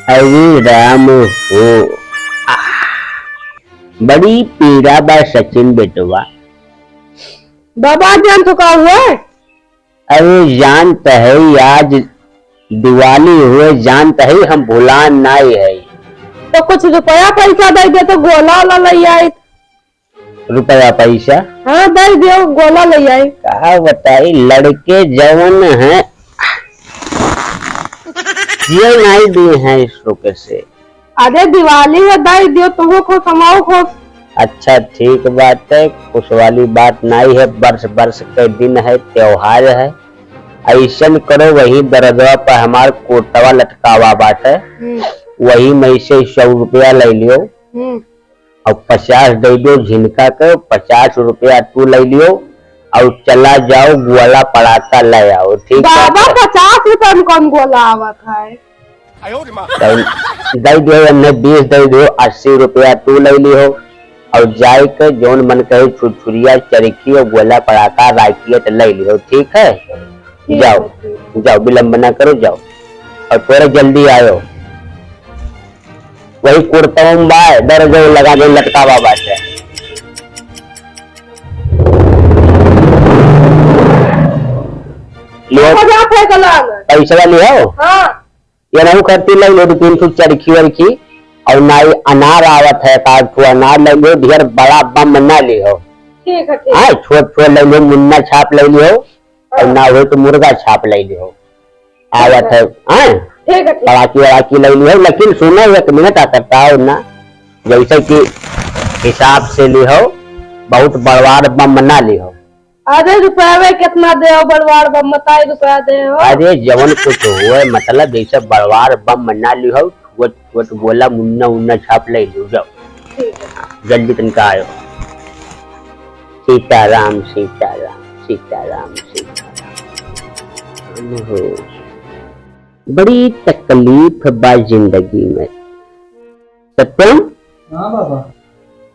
अरे राम हो। बड़ी पीड़ा बा सचिन बेटवा। बाबा जान चुका हुआ है। अरे जानता है आज दिवाली हुए, जानता है हम भुलान नहीं है। तो कुछ रुपया पैसा दे दे तो गोला वाला ले आई। रुपया पैसा हाँ दे दियो, गोला ले आई। क्या बताई लड़के जवन हैं ये नहीं दिए हैं इस रुपये से। अरे दिवाली है, दे दियो, तुम खुश हमाओ खुश। अच्छा ठीक बात है, खुश वाली बात नहीं है। वर्ष वर्ष के दिन है, त्योहार है। ऐसन करो वही दरजवा पर हमार कोटवा लटकावा बात है, वही में से 100 रुपया ले लियो और 50 दे दो झिनका के, 50 रुपया तू ले लियो और चला जाओ गोला पड़ाका ले आओ। ठीक बाबा 50 रुपए में कौन गोला आवत है? दे दो, 20 दे दो, 80 रुपया तू ले लियो और जाए के जौन मन कहे छुरछुरिया चरखी और गोला पड़ाका राखियत ले लियो। ठीक है, जाओ जाओ, विलम्ब न करो, जाओ और थोड़ा जल्दी आयो। वही कुर्ता दर्ज लगा दे लटकावा बात है। पैसा लियो। हाँ। ये नहीं करती ले लो 2-3 चरखी वरखी और ना अनार आवत है, अनार ले लो, ढेर बड़ा बम ना लियो। ठीक है, हाँ छोट छोट ले लो, मुन्ना छाप ले लियो और ना हो तो मुर्गा छाप ले लियो, आवत है। हाँ पड़ाकी वड़ाकी ले लियो, लेकिन सुनो 1 मिनट आता हो ना, जैसे कि हिसाब से लियो, बहुत बड़वार बम ना लियो। अरे रुपया में कितना दे बड़वार बम बताई, रुपया दे हो। अरे जवन कुछ हुए मतलब जैसे बड़वार बम ना लियो, छोट गोला मुन्ना उन्ना छाप ले लियो। जाओ जल्दी तनका आयो। सीताराम सीताराम सीताराम सीताराम। बड़ी तकलीफ बा जिंदगी में। सत्यम। हाँ बाबा।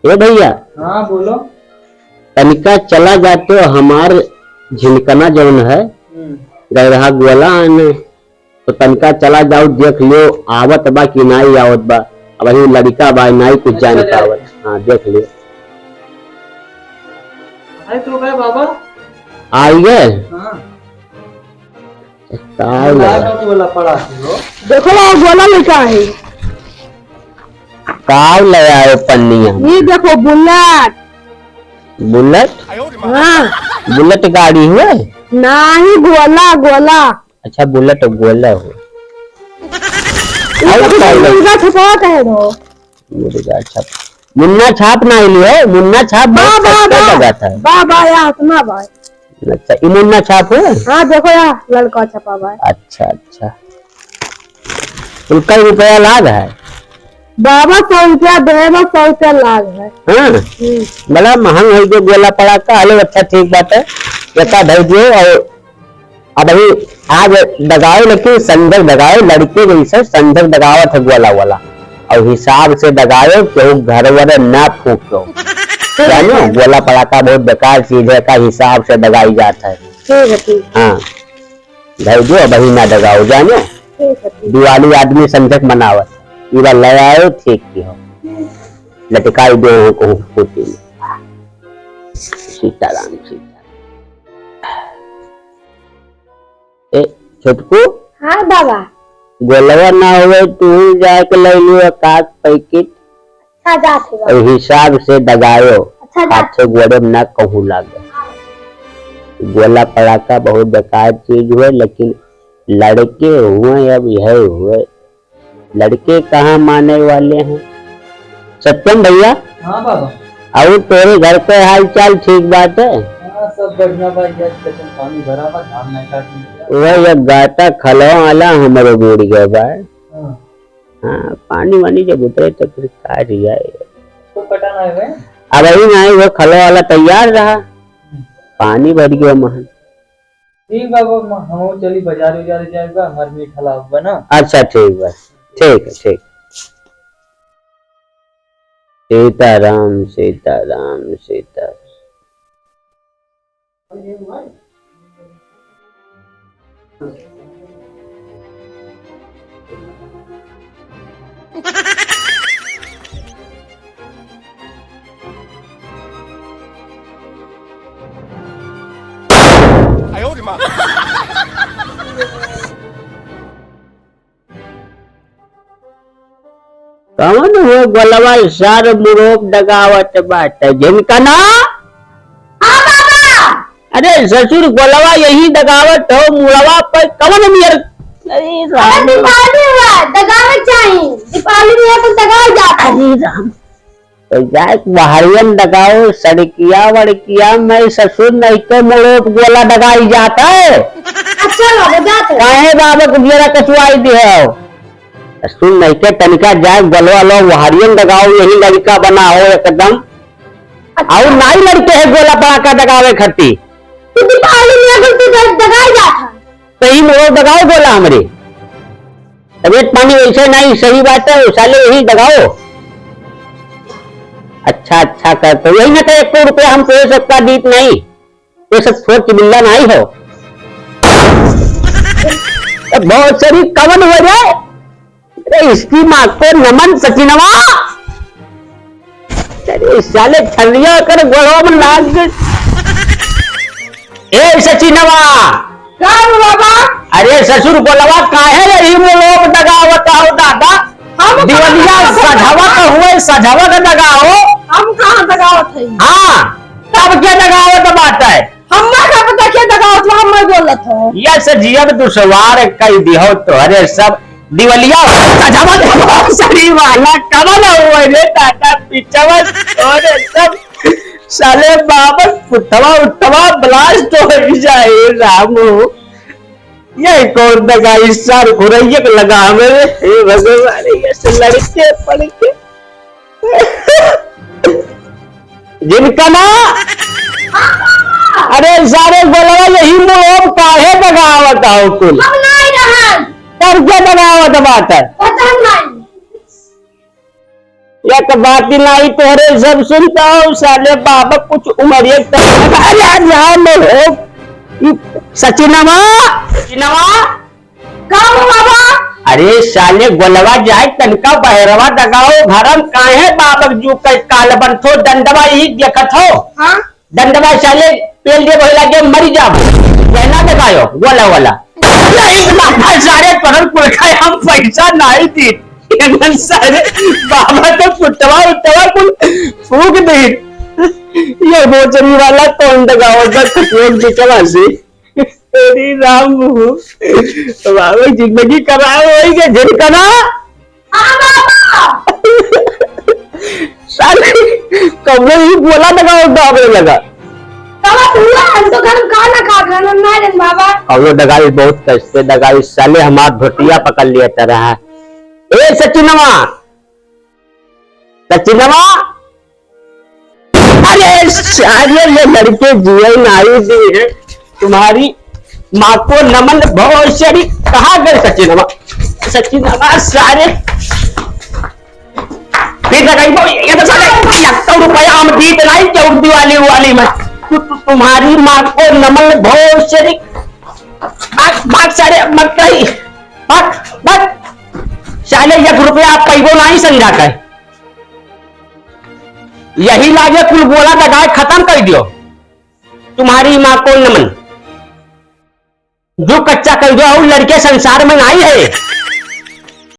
ए भैया। हाँ बोलो। तनिका चला जाते हो, हमार झिनकना जौन है गए रहा गोला आने, तो तनिका चला जाओ, देख लियो आवत बा कि नहीं आवत बा। अब वही लड़का बा नहीं कुछ जान पावत। हाँ देख लियो। तो गए बाबा आई गए। हाँ। गोला पड़ा देखो गोला लेकर आए। काव ले आए पन्निया। ये देखो बुलेट। बुलेट? हाँ बुलेट गाड़ी हुए नहीं, गोला गोला। अच्छा बुलेट गोला हो। मुर्गा छपात है वो। मुर्गा छाप, मुन्ना छाप ना लियो, मुन्ना छाप लगा था। बाबा यहाँ सुना भाई। अच्छा ये मुन्ना छाप है। हाँ देखो यहाँ लड़का छपा भाई। अच्छा अच्छा, उनका रुपया लाग है बाबा, 100 रुपया दे, 100 रुपया लाग है। हाँ बड़ा महंग है जो गोला पड़ाका। हेलो अच्छा ठीक बात है, ऐसा भेज दियो। और अब अभी आज दगाओ, लेकिन संजय दगाओ, लड़के जैसे संजय दगावत है गोला वाला, और हिसाब से दगाओ, क्यों घर वर ना फूको। जानो गोला पड़ाका बहुत बेकार चीज है, का हिसाब से दगाई जाता है। ठीक है ठीक। हाँ भेज दियो, वही ना दगाओ। जानो दिवाली आदमी संजय मनावत, इवा ले आयो ठीक की हो, लटकाई दो को होती। सीताराम सीताराम। ए छोटकू। हाँ बाबा। गोलवा ना हुए तू जाके ले लियो 1 पैकेट। अच्छा जाते और हिसाब से दगायो। अच्छा हाथ से गोड़े में ना कहूँ लागे। गोला पड़ाका बहुत बेकार चीज हुए, लेकिन लड़के हुए अब यह हुए, लड़के कहाँ माने वाले हैं। सत्यम भैया। हाँ बाबा। और तेरे घर पे हाल चाल ठीक बात है? हाँ सब बढ़िया भाई, पानी भरा बा, धान नहीं काटी। वह गाता खलो वाला हमारे बूढ़ गए भाई। हाँ पानी वानी जब उतरे तो फिर काट जाए तो पटाना है। अब अभी नहीं, वो खलो वाला तैयार रहा, पानी भर गया महन। ठीक बाबा, हम चली बाजार जाएगा, हमारे मीठा लाभ बना। अच्छा ठीक बस, ठीक है ठीक। सीताराम सीताराम सीताराम। कौन हो गोलवा सर मुरोप डगावत बात जिनका ना? हाँ बाबा। अरे ससुर गोलवा यही डगावत हो मुड़वा पर कौन मियर? अरे राम दीपावली हुआ दगावे चाहिए, दीपावली में तो दगाव जाता है। अरे राम तो जाए बाहरियन डगाओ सड़किया वड़किया मैं ससुर नहीं के मुड़ोप गोला डगाई जाता है। अच्छा बाबा जाते हैं। काहे बाबा को मेरा कछुआई दी है सुन नहीं के तनिका जाए गलवा लो वहारियन लगाओ यही लड़का बना हो एकदम और नाई लड़के है गोला पड़ाका दगावे खती तो दीपावली में अगर तू दगाई जाता सही मोड़ दगाओ गोला हमरे तबियत पानी वैसे नहीं सही बात है साले यही दगाओ। अच्छा अच्छा कर तो यही ना तो 1 रुपया हम दे सकता दीप नहीं ये सब सोच मिलना नहीं हो बहुत सारी कवन हो जाए। अरे इसकी माँ को नमन सचिनवा अरे साले छलिया कर गोड़ों में लाग ए सचिनवा बाबा। अरे ससुर बोलवा काहे यही लोग दगावत हो दादा दिवलिया सजावत हुए सजावत दगाओ हम कहाँ दगावत है? हाँ तब क्या दगावत बात है हम का पता क्या दगावत हम मैं बोलत हो या सजियब दुश्वार कई दिहो तो अरे सब दिवलिया सजावट सरी वाला कमल हुए रे टाटा पिचवत और सब साले बाबत पुठवा उठवा ब्लास्ट हो जाए रामू ये कौन दगाई सर घुरैयक लगा मेरे हे भगवान ये से लड़के पड़ के जिनका ना अरे सारे बोलवा यही मोह काहे दगावत हो कुल हम नहीं रहन कर क्या दगावत बात है पता नहीं एक बात नहीं तोहरे सब सुनता हूँ साले बाबा कुछ उम्र सचिनवा सचिनवा काम बाबा। अरे साले गोलवा जाए तनका बहरवा दगाओ भरम काहे बाबक जू के काल बनथो दंडवा ही देखत हो हाँ दंडवा साले पेल दे बोला के मरी जाबो कहना दगायो गोला वाला नहीं बाबा सारे परल पुरखा हम पैसा नहीं दी सारे बाबा तो पुटवा उठवा कुल फूक दे ये बोचरी वाला कौन दगाओ बिचवा से तेरी राम बाबा जिंदगी कराए वही के जिनका ना हाँ बाबा। साले कमरे ही बोला दगाओ डाबरे लगा बाबा हुआ हम तो घर खाना खा खाना नहीं रन बाबा। और वो दगाई बहुत कष्ट दगाई साले हमार भोटिया पकड़ लिया तरह ए सचिनवा सचिनवा अरे सारे ये लड़के जिये नाई दी है तुम्हारी माँ को नमन भोशरी कहा गए सचिनवा सचिनवा सारे फिर लगाई ये तो साले 100 रुपया हम दीत नहीं चौक दिवाली वाली में तुम्हारी माँ को नमन भोशरी बात सारे मत कही बात साले 1 रुपया आप पैगो नहीं समझा कर यही लागे कुल बोला दगाए खत्म कर दियो तुम्हारी माँ को नमन जो कच्चा कर दो लड़के संसार में नहीं है।